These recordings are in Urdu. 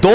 2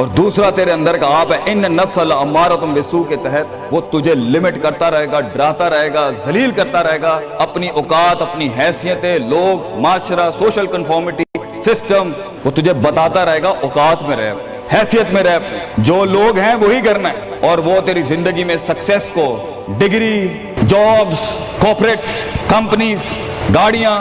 اور دوسرا تیرے اندر کا آپ ہے ان نفس لامارۃ بالسوء کے تحت وہ تجھے لمٹ کرتا رہے گا، ڈراتا رہے گا، ذلیل کرتا رہے گا، اپنی اوقات، اپنی حیثیتیں، لوگ، معاشرہ، سوشل کنفارمیٹی، سسٹم، وہ تجھے بتاتا رہے گا اوقات میں رہ، حیثیت میں رہ، جو لوگ ہیں وہی کرنا ہے، اور وہ تیری زندگی میں سکسیس کو ڈگری، جابز، کارپوریٹس، کمپنیز، گاڑیاں،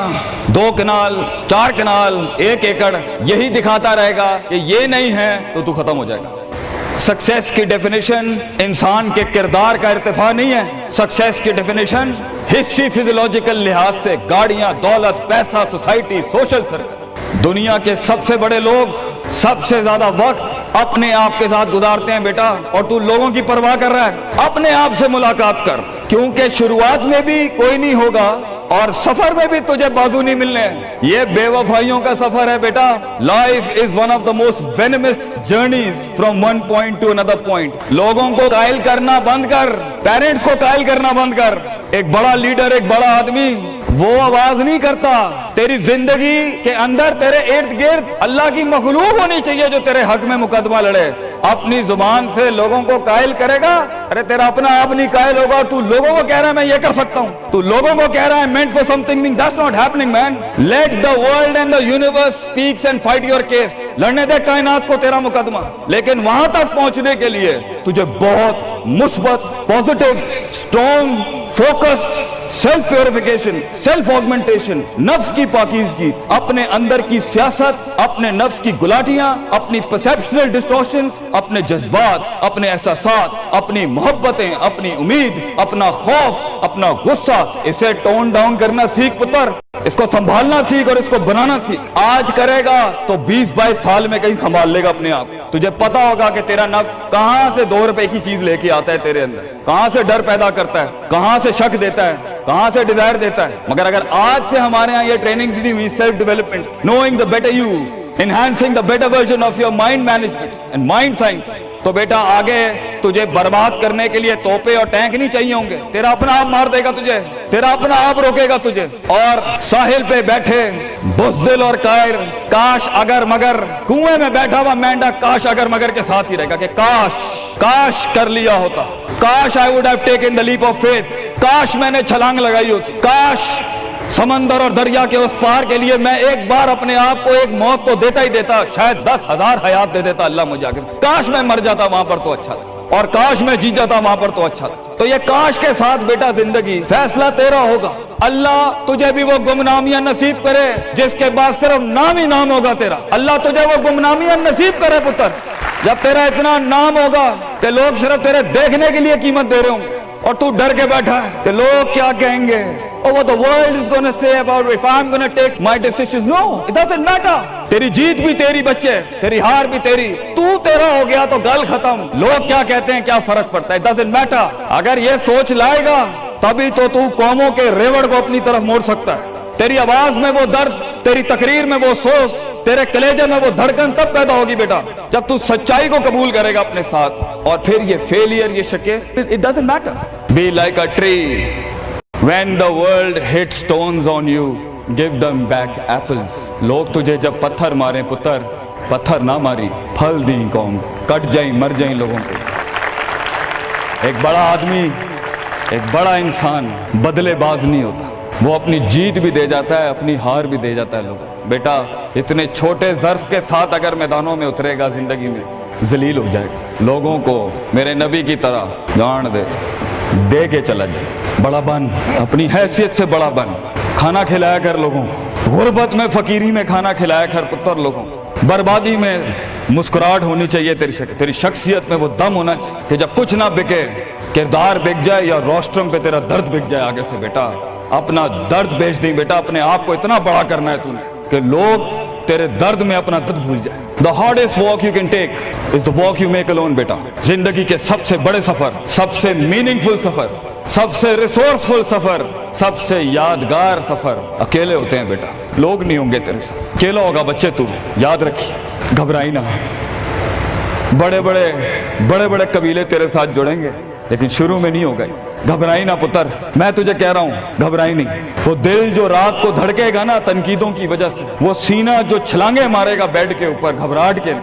2 کنال، 4 کنال، 1 ایکڑ، یہی دکھاتا رہے گا کہ یہ نہیں ہے تو ختم ہو جائے گا۔ سکسیس کی ڈیفینیشن انسان کے کردار کا ارتفاع نہیں ہے، سکسیس کی ڈیفینیشن حصی فزیولوجیکل لحاظ سے گاڑیاں، دولت، پیسہ، سوسائٹی، سوشل سرکل۔ دنیا کے سب سے بڑے لوگ سب سے زیادہ وقت اپنے آپ کے ساتھ گزارتے ہیں بیٹا، اور تو لوگوں کی پرواہ کر رہا ہے؟ اپنے آپ سے ملاقات کر، کیونکہ شروعات میں بھی کوئی نہیں ہوگا اور سفر میں بھی تجھے بازو نہیں ملنے ہیں۔ یہ بے وفائیوں کا سفر ہے بیٹا۔ Life is one of the most venomous journeys from one point to another point. لوگوں کو قائل کرنا بند کر، پیرنٹس کو قائل کرنا بند کر۔ ایک بڑا لیڈر، ایک بڑا آدمی وہ آواز نہیں کرتا، تیری زندگی کے اندر تیرے ارد گرد اللہ کی مخلوق ہونی چاہیے جو تیرے حق میں مقدمہ لڑے۔ اپنی زبان سے لوگوں کو قائل کرے گا، ارے تیرا اپنا آپ نہیں قائل ہوگا۔ تو لوگوں کو کہہ رہا ہے میں یہ کر سکتا ہوں، تو لوگوں کو کہہ رہا ہے meant for something that's not happening man. Let the world and the universe speaks and fight your case. لڑنے دے کائنات کو تیرا مقدمہ، لیکن وہاں تک پہنچنے کے لیے تجھے بہت مثبت، positive, strong, focused, self purification, self augmentation, نفس کی پاکیزگی، اپنے اندر کی سیاست، اپنے نفس کی گلاٹیاں، اپنی پرسیپشنل ڈسٹورشنز، اپنے جذبات، اپنے احساسات، اپنی محبتیں، اپنی امید، اپنا خوف، اپنا غصہ، اسے ٹون ڈاؤن کرنا سیکھ پتر۔ اس کو سنبھالنا سیکھ اور اس کو بنانا سیکھ۔ آج کرے گا تو 20-22 سال میں کہیں سنبھال لے گا اپنے آپ۔ تجھے پتا ہوگا کہ تیرا نفس کہاں سے 2 روپے کی چیز لے کے آتا ہے تیرے اندر، کہاں سے ڈر پیدا کرتا ہے، کہاں سے شک دیتا ہے، کہاں سے ڈیزائر دیتا ہے۔ مگر اگر آج سے ہمارے ہاں یہ ٹریننگ نہیں ہوئی، self development, knowing the better you, enhancing the better version of your mind management and mind science, تو بیٹا آگے تجھے برباد کرنے کے لیے توپے اور ٹینک نہیں چاہیے ہوں گے۔ تیرا اپنا آپ مار دے گا تجھے، تیرا اپنا آپ روکے گا تجھے۔ اور ساحل پہ بیٹھے بزدل اور قائر، کاش اگر مگر، کنویں میں بیٹھا ہوا مینڈا کاش اگر مگر کے ساتھ ہی رہے گا کہ کاش کر لیا ہوتا، کاش I would have taken the leap of faith، کاش میں نے چھلانگ لگائی ہوتی، کاش سمندر اور دریا کے اس پار کے لیے میں ایک بار اپنے آپ کو ایک موت تو دیتا ہی دیتا، شاید 10,000 حیات دے دیتا اللہ مجھے آگے، کاش میں مر جاتا وہاں پر تو اچھا تھا، اور کاش میں جی جاتا وہاں پر تو اچھا تھا۔ تو یہ کاش کے ساتھ بیٹا زندگی، فیصلہ تیرا ہوگا۔ اللہ تجھے بھی وہ گمنامیاں نصیب کرے جس کے بعد صرف نام ہی نام ہوگا تیرا۔ اللہ تجھے وہ گمنامیاں نصیب کرے پتر، جب تیرا اتنا نام ہوگا کہ لوگ صرف تیرے دیکھنے کے لیے قیمت دے رہے ہوں، اور تو ڈر کے بیٹھا ہے کہ لوگ کیا کہیں گے، or what the world is going to say about if I'm going to take my decisions. No, it doesn't matter. تیری جیت بھی تیری بچے، تیری ہار بھی تیری، تو تیرا ہو گیا تو گل ختم۔ لوگ کیا کہتے ہیں کیا فرق پڑتا ہے، it doesn't matter۔ اگر یہ سوچ لائے گا تبھی تو قوموں کے ریوڑ کو اپنی طرف موڑ سکتا ہے۔ تیری آواز میں وہ درد، تیری تقریر میں وہ سوز، تیرے کلیجے میں وہ دھڑکن تب پیدا ہوگی بیٹا جب تو سچائی کو قبول کرے گا اپنے ساتھ۔ اور پھر یہ فیلئر، یہ شکست، it doesn't matter. Be like a tree. When the world hits stones on you, give them back apples. لوگ تجھے جب پتھر ماریں پتر، پتھر نہ ماری، پھل دیں قوم، کٹ جائیں مر جائیں لوگوں کو۔ ایک بڑا آدمی، ایک بڑا انسان بدلے باز نہیں ہوتا، وہ اپنی جیت بھی دے جاتا ہے، اپنی ہار بھی دے جاتا ہے لوگوں۔ بیٹا اتنے چھوٹے ظرف کے ساتھ اگر میدانوں میں اترے گا زندگی میں، ذلیل ہو جائے گا۔ لوگوں کو میرے نبی کی طرح جان دے کے چلا جائے، بڑا بن، اپنی حیثیت سے بڑا بن، کھانا کھلایا کر لوگوں، غربت میں فقیری میں کھانا کھلایا کر پتر لوگوں، بربادی میں مسکراہٹ ہونی چاہیے تیری شخصیت میں وہ دم ہونا چاہیے کہ جب کچھ نہ بکے، کردار بک جائے یا روسٹرم پہ تیرا درد بک جائے آگے سے۔ بیٹا اپنا درد بیچ دیں بیٹا، اپنے آپ کو اتنا بڑا کرنا ہے تو نے کہ لوگ تیرے درد میں اپنا درد بھول جائے۔ The hardest walk you can take is the walk you make alone بیٹا۔ زندگی کے سب سے بڑے سفر، سب سے میننگ فل سفر، سب سے ریسورسفل سفر، سب سے یادگار سفر اکیلے ہوتے ہیں بیٹا، لوگ نہیں ہوں گے تیرے ساتھ، اکیلا ہوگا بچے تو، یاد رکھی، گھبرائی نہ۔ بڑے بڑے قبیلے تیرے ساتھ جڑیں گے لیکن شروع میں نہیں ہوگا، گھبرائی نہ پتر، میں تجھے کہہ رہا ہوں گھبرائی نہیں۔ وہ دل جو رات کو دھڑکے گا نا تنقیدوں کی وجہ سے، وہ سینہ جو چھلانگے مارے گا بیڈ کے اوپر گھبراہٹ کے،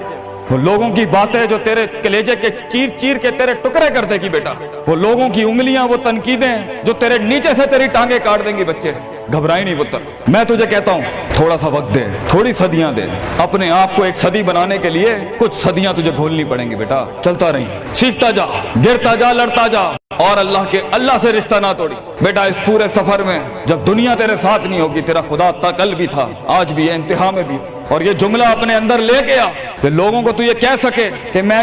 وہ لوگوں کی باتیں جو تیرے کلیجے کے چیر چیر کے تیرے ٹکڑے کر دے گی بیٹا، وہ لوگوں کی انگلیاں، وہ تنقیدیں جو تیرے نیچے سے تیری ٹانگیں کاٹ دیں گی بچے، گھبرائی نہیں پتر۔ میں تجھے کہتا ہوں تھوڑا سا وقت دے، تھوڑی صدیاں دے، اپنے آپ کو ایک صدی بنانے کے لیے کچھ صدیاں تجھے گھولنی پڑیں گی بیٹا، چلتا رہی، سیکھتا جا، گرتا جا، لڑتا جا، اور اللہ سے رشتہ نہ توڑی بیٹا۔ اس پورے سفر میں جب دنیا تیرے ساتھ نہیں ہوگی، تیرا خدا کل بھی تھا، آج بھی ہے، انتہا میں بھی، اور یہ جملہ اپنے اندر لے کے آ کہ لوگوں کو تو یہ کہہ سکے کہ میں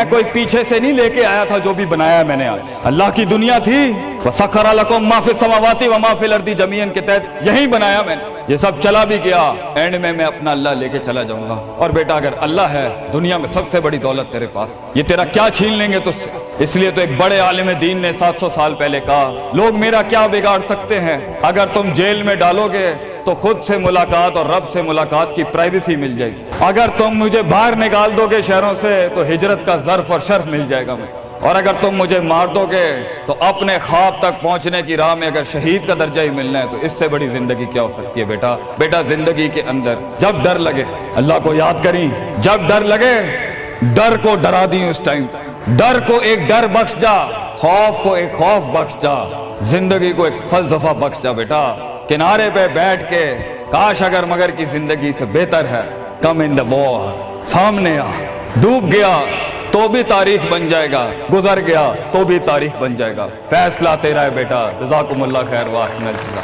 کوئی پیچھے سے نہیں لے کے آیا تھا، جو بھی بنایا میں نے آج اللہ کی دنیا تھی، وَسَخَّرَ لَكُم مَّا فِي السَّمَاوَاتِ وَمَا فِي الْأَرْضِ جَمِيعًا کے تحت یہی بنایا میں نے، یہ سب چلا بھی گیا، اینڈ میں اپنا اللہ لے کے چلا جاؤں گا۔ اور بیٹا اگر اللہ ہے دنیا میں سب سے بڑی دولت تیرے پاس، یہ تیرا کیا چھین لیں گے تجھ سے؟ اس لیے تو ایک بڑے عالم دین نے 700 سال پہلے کہا، لوگ میرا کیا بگاڑ سکتے ہیں؟ اگر تم جیل میں ڈالو گے تو خود سے ملاقات اور رب سے ملاقات کی پرائیویسی مل جائے گی، اگر تم مجھے باہر نکال دو گے شہروں سے تو ہجرت کا ظرف اور شرف مل جائے گا مجھے، اور اگر تم مجھے مار دو گے تو اپنے خواب تک پہنچنے کی راہ میں اگر شہید کا درجہ ہی ملنا ہے تو اس سے بڑی زندگی کیا ہو سکتی ہے بیٹا؟ بیٹا زندگی کے اندر جب ڈر لگے اللہ کو یاد کریں، جب ڈر لگے ڈر کو ڈرا دیں، اس ٹائم ڈر کو ایک ڈر بخش جا، خوف کو ایک خوف بخش جا، زندگی کو ایک فلسفہ بخش جا بیٹا۔ کنارے پہ بیٹھ کے کاش اگر مگر کی زندگی سے بہتر ہے، کم ان دا وار، سامنے آ، ڈوب گیا تو بھی تاریخ بن جائے گا، گزر گیا تو بھی تاریخ بن جائے گا، فیصلہ تیرا ہے بیٹا۔ جزاکم اللہ خیر، واحسن الجزا۔